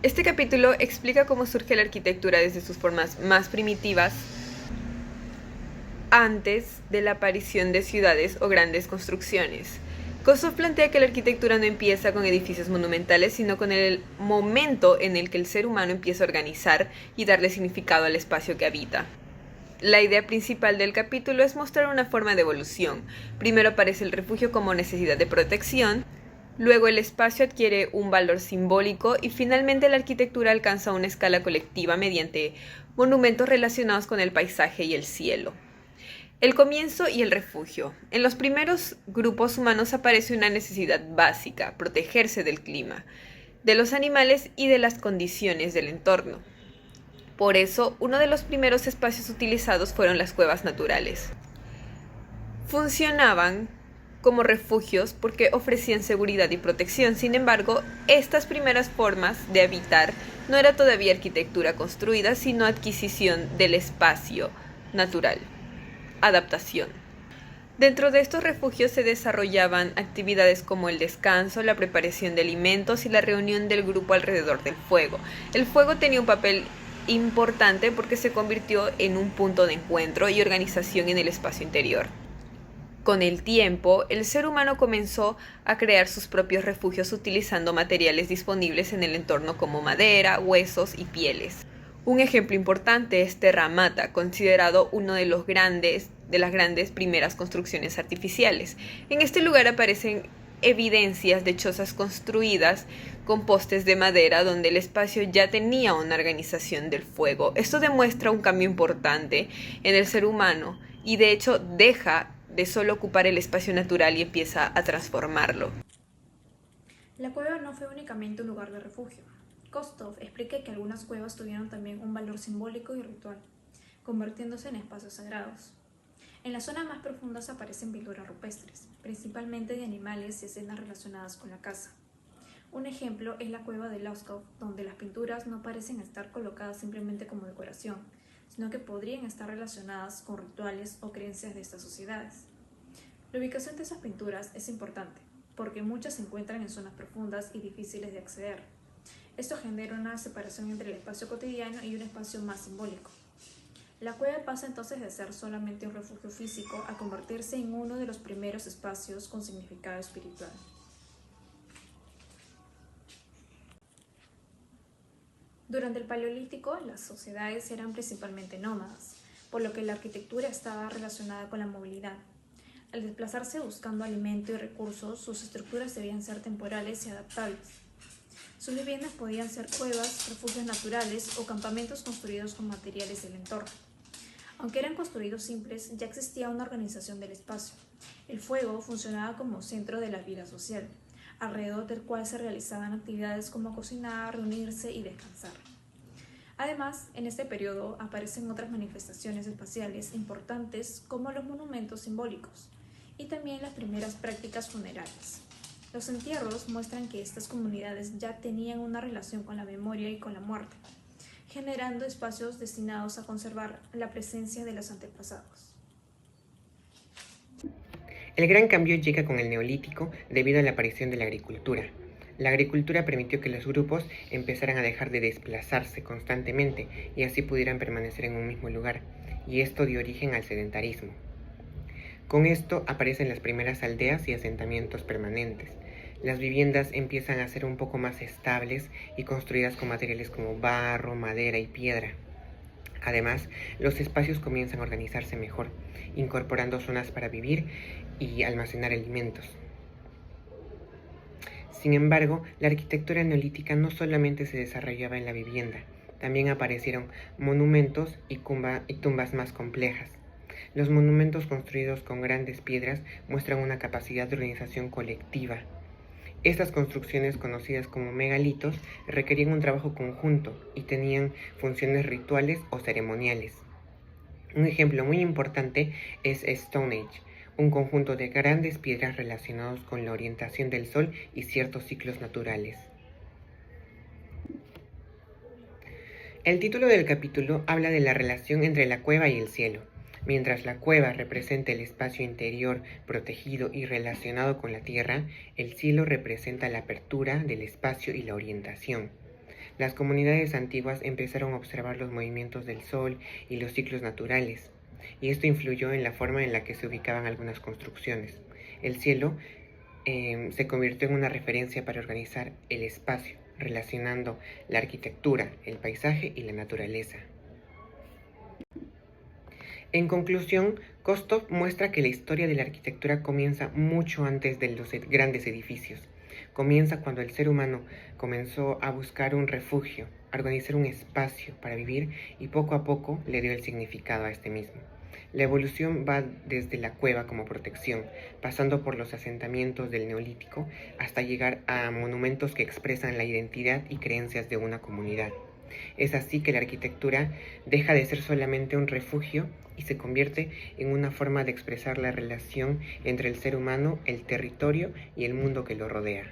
Este capítulo explica cómo surge la arquitectura desde sus formas más primitivas antes de la aparición de ciudades o grandes construcciones. Kosov plantea que la arquitectura no empieza con edificios monumentales, sino con el momento en el que el ser humano empieza a organizar y darle significado al espacio que habita. La idea principal del capítulo es mostrar una forma de evolución. Primero aparece el refugio como necesidad de protección, luego el espacio adquiere un valor simbólico y finalmente la arquitectura alcanza una escala colectiva mediante monumentos relacionados con el paisaje y el cielo. El comienzo y el refugio. En los primeros grupos humanos aparece una necesidad básica, protegerse del clima, de los animales y de las condiciones del entorno. Por eso, uno de los primeros espacios utilizados fueron las cuevas naturales. Funcionaban como refugios porque ofrecían seguridad y protección. Sin embargo, estas primeras formas de habitar no era todavía arquitectura construida, sino adquisición del espacio natural. Adaptación. Dentro de estos refugios se desarrollaban actividades como el descanso, la preparación de alimentos y la reunión del grupo alrededor del fuego. El fuego tenía un papel importante porque se convirtió en un punto de encuentro y organización en el espacio interior. Con el tiempo, el ser humano comenzó a crear sus propios refugios utilizando materiales disponibles en el entorno como madera, huesos y pieles. Un ejemplo importante es Terra Mata, considerado uno de las grandes primeras construcciones artificiales. En este lugar aparecen evidencias de chozas construidas con postes de madera donde el espacio ya tenía una organización del fuego. Esto demuestra un cambio importante en el ser humano y de hecho deja de solo ocupar el espacio natural y empieza a transformarlo. La cueva no fue únicamente un lugar de refugio. Kostov explica que algunas cuevas tuvieron también un valor simbólico y ritual, convirtiéndose en espacios sagrados. En las zonas más profundas aparecen pinturas rupestres, principalmente de animales y escenas relacionadas con la caza. Un ejemplo es la cueva de Lascaux, donde las pinturas no parecen estar colocadas simplemente como decoración, sino que podrían estar relacionadas con rituales o creencias de estas sociedades. La ubicación de esas pinturas es importante, porque muchas se encuentran en zonas profundas y difíciles de acceder. Esto genera una separación entre el espacio cotidiano y un espacio más simbólico. La cueva pasa entonces de ser solamente un refugio físico a convertirse en uno de los primeros espacios con significado espiritual. Durante el Paleolítico, las sociedades eran principalmente nómadas, por lo que la arquitectura estaba relacionada con la movilidad. Al desplazarse buscando alimento y recursos, sus estructuras debían ser temporales y adaptables. Sus viviendas podían ser cuevas, refugios naturales o campamentos construidos con materiales del entorno. Aunque eran construidos simples, ya existía una organización del espacio. El fuego funcionaba como centro de la vida social, alrededor del cual se realizaban actividades como cocinar, reunirse y descansar. Además, en este periodo aparecen otras manifestaciones espaciales importantes como los monumentos simbólicos y también las primeras prácticas funerarias. Los entierros muestran que estas comunidades ya tenían una relación con la memoria y con la muerte, generando espacios destinados a conservar la presencia de los antepasados. El gran cambio llega con el Neolítico debido a la aparición de la agricultura. La agricultura permitió que los grupos empezaran a dejar de desplazarse constantemente y así pudieran permanecer en un mismo lugar, y esto dio origen al sedentarismo. Con esto aparecen las primeras aldeas y asentamientos permanentes. Las viviendas empiezan a ser un poco más estables y construidas con materiales como barro, madera y piedra. Además, los espacios comienzan a organizarse mejor, incorporando zonas para vivir y almacenar alimentos. Sin embargo, la arquitectura neolítica no solamente se desarrollaba en la vivienda, también aparecieron monumentos y tumbas más complejas. Los monumentos construidos con grandes piedras muestran una capacidad de organización colectiva. Estas construcciones, conocidas como megalitos, requerían un trabajo conjunto y tenían funciones rituales o ceremoniales. Un ejemplo muy importante es Stone Age, un conjunto de grandes piedras relacionados con la orientación del Sol y ciertos ciclos naturales. El título del capítulo habla de la relación entre la cueva y el cielo. Mientras la cueva representa el espacio interior protegido y relacionado con la tierra, el cielo representa la apertura del espacio y la orientación. Las comunidades antiguas empezaron a observar los movimientos del sol y los ciclos naturales, y esto influyó en la forma en la que se ubicaban algunas construcciones. El cielo se convirtió en una referencia para organizar el espacio, relacionando la arquitectura, el paisaje y la naturaleza. En conclusión, Kostov muestra que la historia de la arquitectura comienza mucho antes de los grandes edificios. Comienza cuando el ser humano comenzó a buscar un refugio, a organizar un espacio para vivir y poco a poco le dio el significado a este mismo. La evolución va desde la cueva como protección, pasando por los asentamientos del Neolítico hasta llegar a monumentos que expresan la identidad y creencias de una comunidad. Es así que la arquitectura deja de ser solamente un refugio y se convierte en una forma de expresar la relación entre el ser humano, el territorio y el mundo que lo rodea.